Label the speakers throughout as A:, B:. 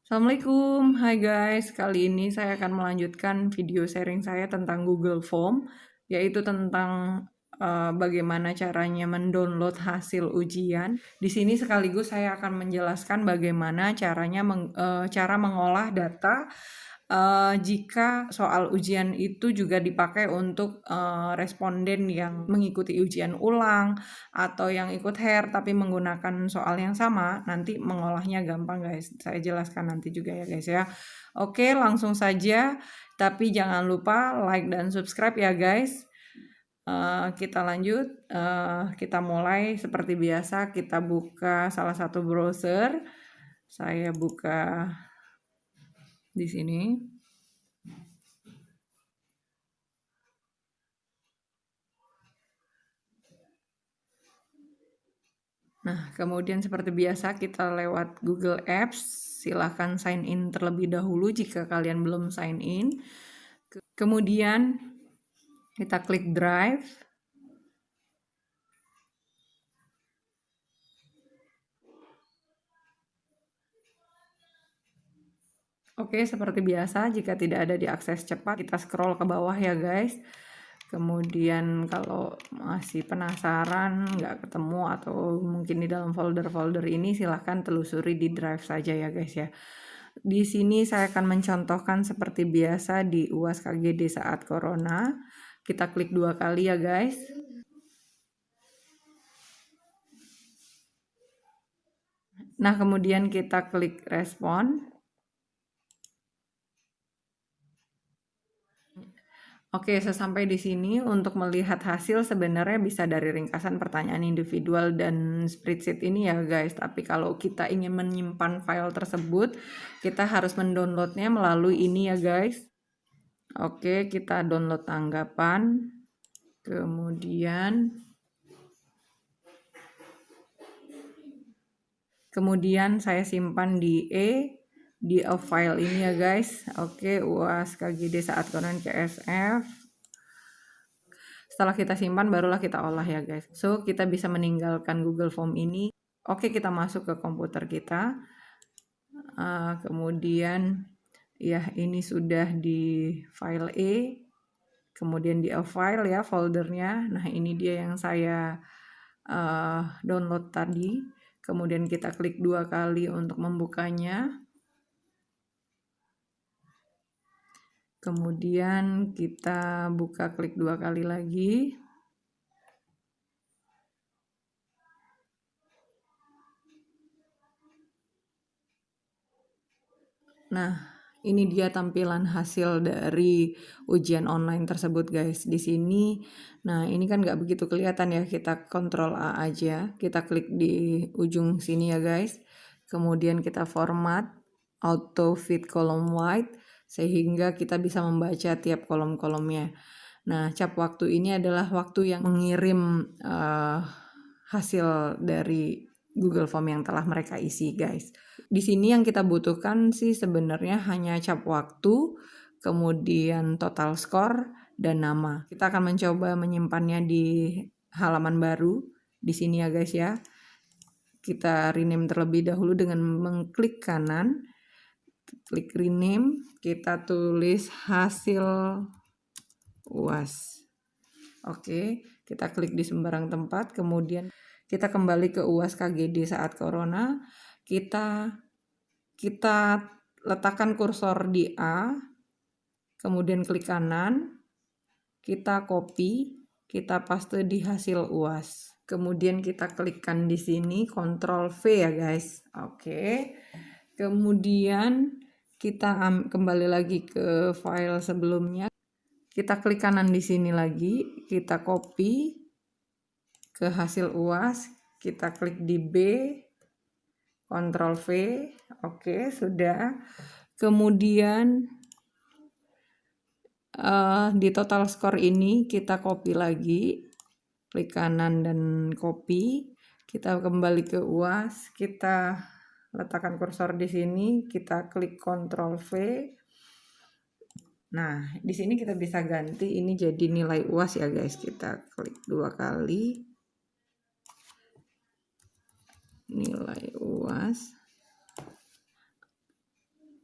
A: Assalamualaikum, hai guys. Kali ini saya akan melanjutkan video sharing saya tentang Google Form, yaitu tentang bagaimana caranya mendownload hasil ujian. Di sini sekaligus saya akan menjelaskan bagaimana caranya cara mengolah data jika soal ujian itu juga dipakai untuk responden yang mengikuti ujian ulang atau yang ikut HER tapi menggunakan soal yang sama, nanti mengolahnya gampang guys. Saya jelaskan nanti juga ya guys ya. Oke, langsung saja. Tapi jangan lupa like dan subscribe ya guys. Kita lanjut. Kita mulai seperti biasa. Kita buka salah satu browser. Saya buka di sini. Nah, kemudian seperti biasa kita lewat Google Apps, silahkan sign in terlebih dahulu jika kalian belum sign in. Kemudian kita klik Drive. Oke, seperti biasa jika tidak ada diakses cepat, kita scroll ke bawah ya guys. Kemudian kalau masih penasaran, nggak ketemu atau mungkin di dalam folder-folder ini, silahkan telusuri di Drive saja ya guys ya. Di sini saya akan mencontohkan seperti biasa di UAS KGD saat Corona. Kita klik 2 kali ya guys. Nah, kemudian kita klik respon. Oke, sesampai di sini untuk melihat hasil sebenarnya bisa dari ringkasan pertanyaan individual dan spreadsheet ini ya guys. Tapi kalau kita ingin menyimpan file tersebut, kita harus mendownloadnya melalui ini ya guys. Oke, kita download tanggapan. Kemudian saya simpan di a file ini ya guys. Oke, UAS KGD saat Corona CSF. Setelah kita simpan barulah kita olah ya guys. So kita bisa meninggalkan Google Form ini. Oke, kita masuk ke komputer kita. Kemudian ya ini sudah di file E. Kemudian di a file ya foldernya. Nah ini dia yang saya download tadi. Kemudian kita klik 2 kali untuk membukanya. Kemudian kita buka, klik 2 kali lagi. Nah, ini dia tampilan hasil dari ujian online tersebut guys. Di sini, nah ini kan nggak begitu kelihatan ya. Kita Ctrl A aja. Kita klik di ujung sini ya guys. Kemudian kita format auto fit column wide sehingga kita bisa membaca tiap kolom-kolomnya. Nah, cap waktu ini adalah waktu yang mengirim hasil dari Google Form yang telah mereka isi guys. Di sini yang kita butuhkan sih sebenarnya hanya cap waktu, kemudian total skor, dan nama. Kita akan mencoba menyimpannya di halaman baru di sini ya guys ya. Kita rename terlebih dahulu dengan mengklik kanan, klik rename, kita tulis hasil UAS. Oke, kita klik di sembarang tempat, kemudian kita kembali ke UAS KGD saat Corona. Kita letakkan kursor di A, kemudian klik kanan, kita copy, kita paste di hasil UAS. Kemudian kita klikkan di sini Ctrl V ya guys. Oke. Kemudian kita kembali lagi ke file sebelumnya. Kita klik kanan di sini lagi, kita copy ke hasil UAS, kita klik di B, Ctrl V, oke sudah. Kemudian di total skor ini kita copy lagi, klik kanan dan copy, kita kembali ke UAS, kita letakkan kursor di sini, kita klik Ctrl V. Nah, di sini kita bisa ganti ini jadi nilai UAS ya guys. Kita klik 2 kali. Nilai UAS.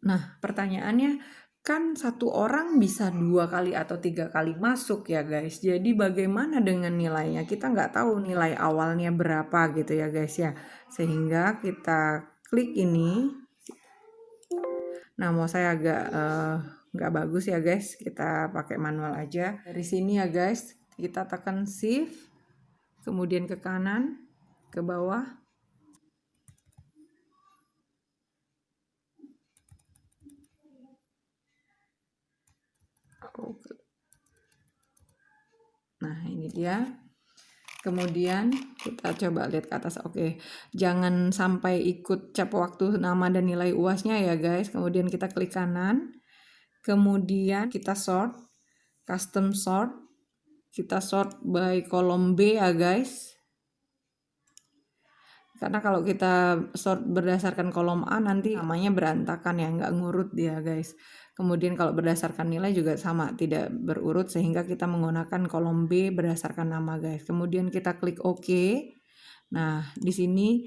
A: Nah, pertanyaannya kan satu orang bisa 2 kali atau 3 kali masuk ya guys. Jadi bagaimana dengan nilainya? Kita nggak tahu nilai awalnya berapa gitu ya guys ya. Sehingga kita klik ini. Nah, mau saya agak nggak bagus ya guys. Kita pakai manual aja. Dari sini ya guys, kita tekan shift, kemudian ke kanan, ke bawah. Nah, ini dia. Kemudian kita coba lihat ke atas. Oke, jangan sampai ikut cap waktu nama dan nilai UASnya ya guys. Kemudian kita klik kanan. Kemudian kita sort, custom sort. Kita sort by kolom B ya guys. Karena kalau kita sort berdasarkan kolom A nanti namanya berantakan ya, nggak ngurut dia guys. Kemudian kalau berdasarkan nilai juga sama, tidak berurut, sehingga kita menggunakan kolom B berdasarkan nama guys. Kemudian kita klik OK. Nah, di sini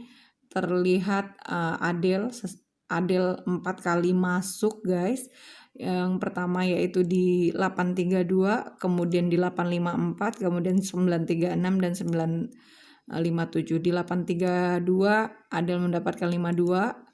A: terlihat Adel 4 kali masuk guys. Yang pertama yaitu di 832, kemudian di 854, kemudian 936 dan 957. Di 832 Adel mendapatkan 52,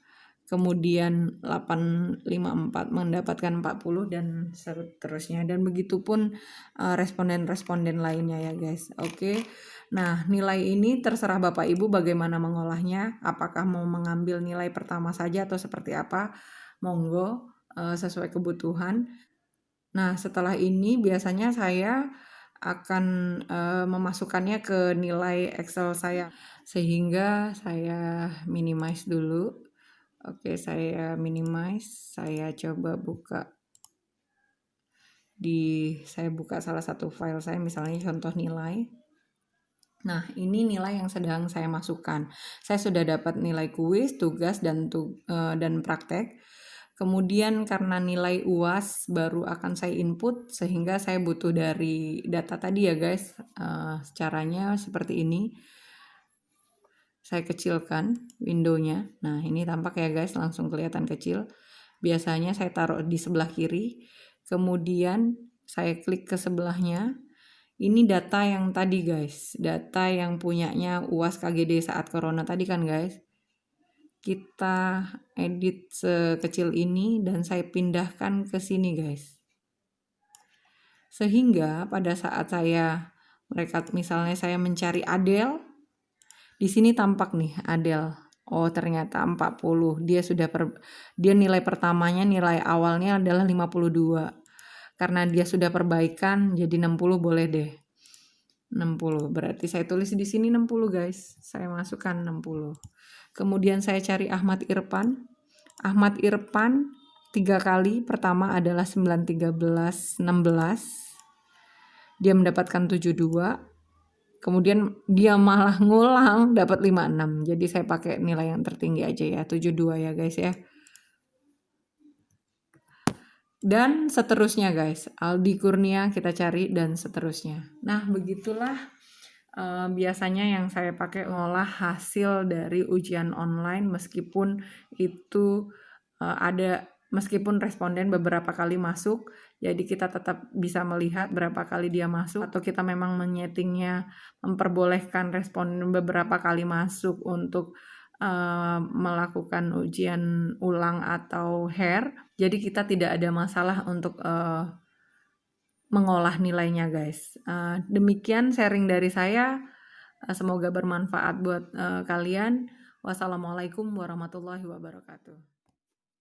A: kemudian 854 mendapatkan 40 dan seterusnya, dan begitupun responden-responden lainnya ya guys. Oke. Nah, nilai ini terserah Bapak Ibu bagaimana mengolahnya, apakah mau mengambil nilai pertama saja atau seperti apa, monggo sesuai kebutuhan. Nah, setelah ini biasanya saya akan memasukkannya ke nilai Excel saya, sehingga saya minimize dulu. Oke, saya minimize, saya coba buka saya buka salah satu file saya, misalnya contoh nilai. Nah, ini nilai yang sedang saya masukkan. Saya sudah dapat nilai kuis, tugas, dan praktek. Kemudian karena nilai UAS baru akan saya input, sehingga saya butuh dari data tadi ya guys. Caranya seperti ini. Saya kecilkan windownya. Nah, ini tampak ya guys, langsung kelihatan kecil. Biasanya saya taruh di sebelah kiri. Kemudian saya klik ke sebelahnya. Ini data yang tadi guys, data yang punyanya UAS KGD saat corona tadi kan guys. Kita edit sekecil ini dan saya pindahkan ke sini guys. Sehingga pada saat misalnya saya mencari Adel, di sini tampak nih Adel. Oh, ternyata 40. Dia nilai pertamanya, nilai awalnya adalah 52. Karena dia sudah perbaikan jadi 60 boleh deh. 60. Berarti saya tulis di sini 60 guys. Saya masukkan 60. Kemudian saya cari Ahmad Irfan. Ahmad Irfan 3 kali. Pertama adalah 9, 13, 16. Dia mendapatkan 72. Kemudian dia malah ngulang dapat 56. Jadi saya pakai nilai yang tertinggi aja ya, 72 ya guys ya. Dan seterusnya guys, Aldi Kurnia kita cari dan seterusnya. Nah, begitulah biasanya yang saya pakai mengolah hasil dari ujian online, meskipun itu meskipun responden beberapa kali masuk, jadi kita tetap bisa melihat berapa kali dia masuk, atau kita memang menyetingnya memperbolehkan responden beberapa kali masuk untuk melakukan ujian ulang atau HAIR. Jadi kita tidak ada masalah untuk mengolah nilainya guys. Demikian sharing dari saya. Semoga bermanfaat buat kalian. Wassalamualaikum warahmatullahi wabarakatuh.